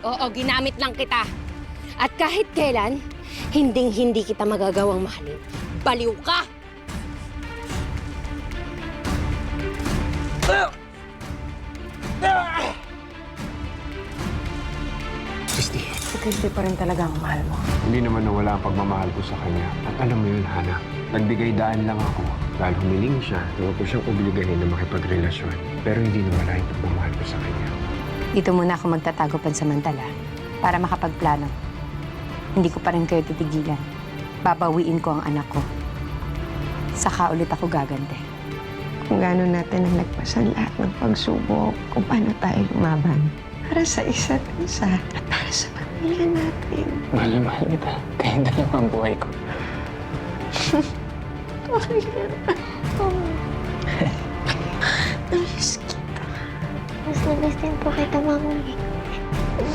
Oo, ginamit lang kita. At kahit kailan, hinding-hindi kita magagawang mahalin. Baliw ka! Christy, Si Christy pa rin talaga ang mahal mo. hindi naman nawala ang pagmamahal ko sa kanya. At alam mo yun, Hana, nagbigay daan lang ako dahil humiling siya na huwag ko siyang obligahin na makipagrelasyon. Pero hindi nawala yung pagmamahal ko sa kanya. Dito muna ako magtatago pansamantala para makapagplano. Hindi ko pa rin kayo titigilan. Babawiin ko ang anak ko. Saka ulit ako gaganti. Kung gaano natin ang nagpasan lahat ng pagsubok, kung paano tayo lumaban. Para sa isa't isa at para sa pamilya natin. Mahal na mahal kita. Kaya dalawa ang buhay ko. Namiss kita. Mas na-miss din po kita, Mami.